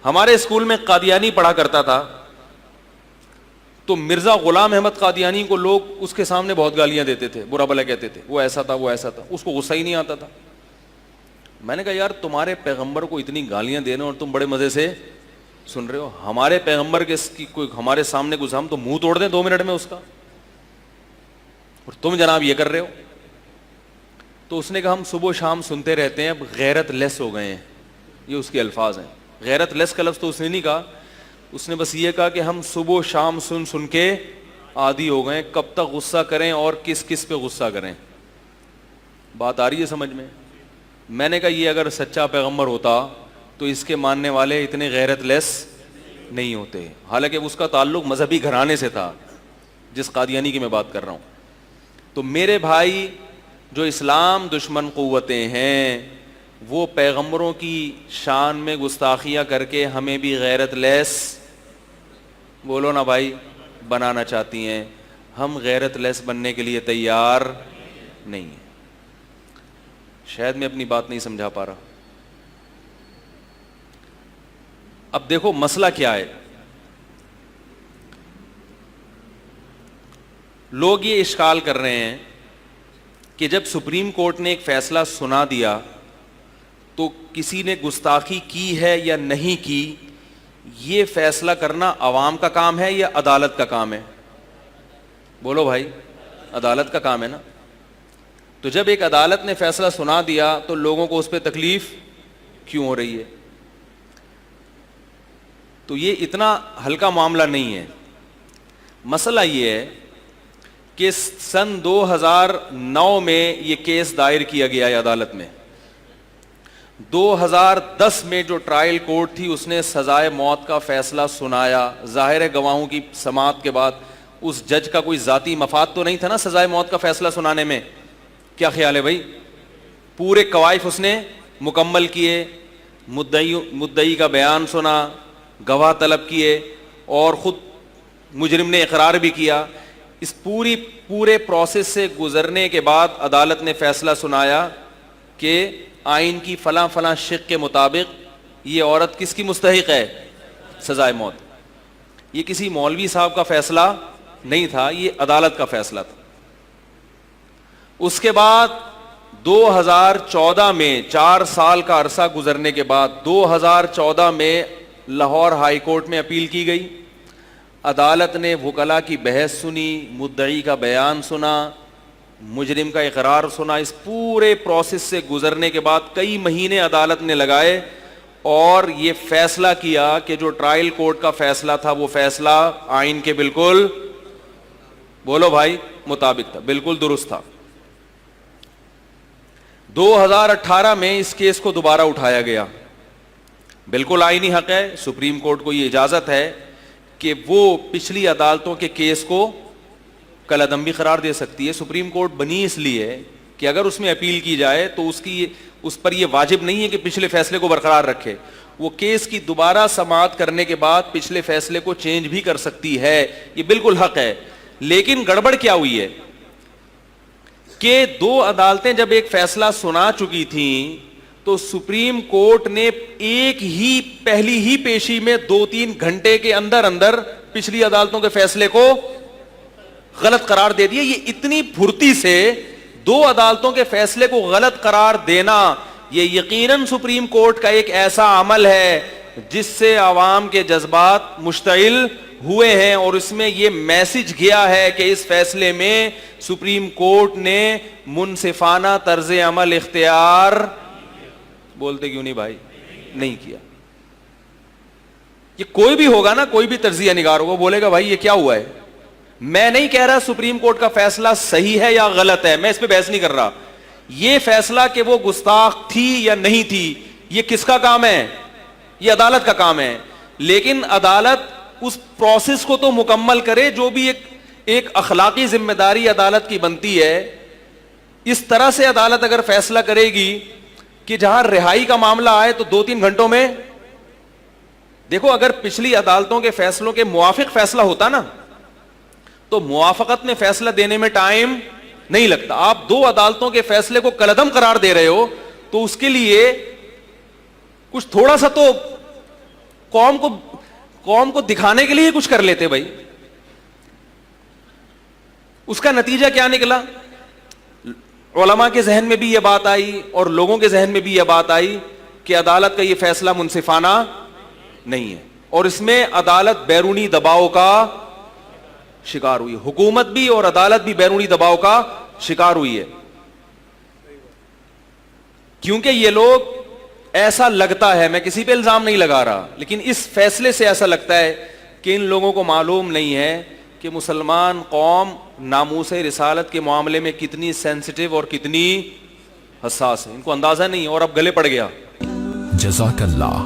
ہمارے اسکول میں قادیانی پڑھا کرتا تھا, تو مرزا غلام احمد قادیانی کو لوگ اس کے سامنے بہت گالیاں دیتے تھے, برا بھلا کہتے تھے, وہ ایسا تھا وہ ایسا تھا, اس کو غصہ ہی نہیں آتا تھا. میں نے کہا یار تمہارے پیغمبر کو اتنی گالیاں دینے اور تم بڑے مزے سے سن رہے ہو, ہمارے پیغمبر کے کوئی ہمارے سامنے گزرا ہم تو منہ توڑ دیں 2 منٹ میں اس کا, اور تم جناب یہ کر رہے ہو. تو اس نے کہا ہم صبح و شام سنتے رہتے ہیں, اب غیرت لیس ہو گئے ہیں, یہ اس کے الفاظ ہیں. غیرت لیس کا لفظ تو اس نے نہیں کہا, اس نے بس یہ کہا کہ ہم صبح و شام سن سن کے عادی ہو گئے, کب تک غصہ کریں اور کس کس پہ غصہ کریں. بات آ رہی ہے سمجھ میں؟ میں نے کہا یہ اگر سچا پیغمبر ہوتا تو اس کے ماننے والے اتنے غیرت لیس نہیں ہوتے, حالانکہ اس کا تعلق مذہبی گھرانے سے تھا جس قادیانی کی میں بات کر رہا ہوں. تو میرے بھائی جو اسلام دشمن قوتیں ہیں وہ پیغمبروں کی شان میں گستاخیاں کر کے ہمیں بھی غیرت لیس, بولو نا بھائی, بنانا چاہتی ہیں. ہم غیرت لیس بننے کے لیے تیار نہیں ہیں. شاید میں اپنی بات نہیں سمجھا پا رہا. اب دیکھو مسئلہ کیا ہے. لوگ یہ اشکال کر رہے ہیں کہ جب سپریم کورٹ نے ایک فیصلہ سنا دیا تو کسی نے گستاخی کی ہے یا نہیں کی, یہ فیصلہ کرنا عوام کا کام ہے یا عدالت کا کام ہے؟ بولو بھائی, عدالت کا کام ہے نا. تو جب ایک عدالت نے فیصلہ سنا دیا تو لوگوں کو اس پہ تکلیف کیوں ہو رہی ہے؟ تو یہ اتنا ہلکا معاملہ نہیں ہے. مسئلہ یہ ہے کہ سن 2009 میں یہ کیس دائر کیا گیا ہے عدالت میں. 2010 میں جو ٹرائل کورٹ تھی اس نے سزائے موت کا فیصلہ سنایا. ظاہر ہے گواہوں کی سماعت کے بعد اس جج کا کوئی ذاتی مفاد تو نہیں تھا نا سزائے موت کا فیصلہ سنانے میں. کیا خیال ہے بھائی؟ پورے قوائف اس نے مکمل کیے, مدعی کا بیان سنا, گواہ طلب کیے, اور خود مجرم نے اقرار بھی کیا. اس پورے پروسیس سے گزرنے کے بعد عدالت نے فیصلہ سنایا کہ آئین کی فلاں فلاں شق کے مطابق یہ عورت کس کی مستحق ہے؟ سزائے موت. یہ کسی مولوی صاحب کا فیصلہ نہیں تھا, یہ عدالت کا فیصلہ تھا. اس کے بعد 2014 میں 4 سال کا عرصہ گزرنے کے بعد 2014 میں لاہور ہائی کورٹ میں اپیل کی گئی. عدالت نے وکلاء کی بحث سنی, مدعی کا بیان سنا, مجرم کا اقرار سنا. اس پورے پروسیس سے گزرنے کے بعد کئی مہینے عدالت نے لگائے اور یہ فیصلہ کیا کہ جو ٹرائل کورٹ کا فیصلہ تھا وہ فیصلہ آئین کے بالکل, بولو بھائی, مطابق تھا, بالکل درست تھا. 2018 میں اس کیس کو دوبارہ اٹھایا گیا. بالکل آئینی حق ہے, سپریم کورٹ کو یہ اجازت ہے کہ وہ پچھلی عدالتوں کے کیس کو کالعدم بھی قرار دے سکتی ہے. سپریم کورٹ بنی اس لیے کہ اگر اس میں اپیل کی جائے تو اس پر یہ واجب نہیں ہے کہ پچھلے فیصلے کو برقرار رکھے. وہ کیس کی دوبارہ سماعت کرنے کے بعد پچھلے فیصلے کو چینج بھی کر سکتی ہے, یہ بالکل حق ہے. لیکن گڑبڑ کیا ہوئی ہے کہ 2 عدالتیں جب ایک فیصلہ سنا چکی تھیں تو سپریم کورٹ نے پہلی ہی پیشی میں 2-3 گھنٹے کے اندر پچھلی عدالتوں کے فیصلے کو غلط قرار دے دیا. یہ اتنی پھرتی سے 2 عدالتوں کے فیصلے کو غلط قرار دینا یہ یقیناً سپریم کورٹ کا ایک ایسا عمل ہے جس سے عوام کے جذبات مشتعل ہوئے ہیں, اور اس میں یہ میسج گیا ہے کہ اس فیصلے میں سپریم کورٹ نے منصفانہ طرز عمل اختیار, بولتے کیوں نہیں بھائی, نہیں کیا. یہ کوئی بھی ہوگا نا, کوئی بھی تجزیہ نگار ہوگا, بولے گا بھائی یہ کیا ہوا ہے. میں نہیں کہہ رہا سپریم کورٹ کا فیصلہ صحیح ہے یا غلط ہے, میں اس پہ بحث نہیں کر رہا. یہ فیصلہ کہ وہ گستاخ تھی یا نہیں تھی یہ کس کا کام ہے؟ یہ عدالت کا کام ہے. لیکن عدالت اس پروسیس کو تو مکمل کرے جو بھی ایک اخلاقی ذمہ داری عدالت کی بنتی ہے. اس طرح سے عدالت اگر فیصلہ کرے گی کہ جہاں رہائی کا معاملہ آئے تو 2-3 گھنٹوں میں, دیکھو اگر پچھلی عدالتوں کے فیصلوں کے موافق فیصلہ ہوتا نا تو موافقت میں فیصلہ دینے میں ٹائم نہیں لگتا. آپ 2 عدالتوں کے فیصلے کو کالعدم قرار دے رہے ہو تو اس کے لیے کچھ تھوڑا سا تو قوم کو دکھانے کے لیے کچھ کر لیتے بھائی. اس کا نتیجہ کیا نکلا؟ علماء کے ذہن میں بھی یہ بات آئی اور لوگوں کے ذہن میں بھی یہ بات آئی کہ عدالت کا یہ فیصلہ منصفانہ نہیں ہے, اور اس میں عدالت بیرونی دباؤ کا شکار ہوئی. حکومت بھی اور عدالت بھی بیرونی دباؤ کا شکار ہوئی ہے, کیونکہ یہ لوگ, ایسا لگتا ہے, میں کسی پہ الزام نہیں لگا رہا, لیکن اس فیصلے سے ایسا لگتا ہے کہ ان لوگوں کو معلوم نہیں ہے کہ مسلمان قوم ناموس رسالت کے معاملے میں کتنی سینسٹیو اور کتنی حساس ہے. ان کو اندازہ نہیں, اور اب گلے پڑ گیا. جزاک اللہ.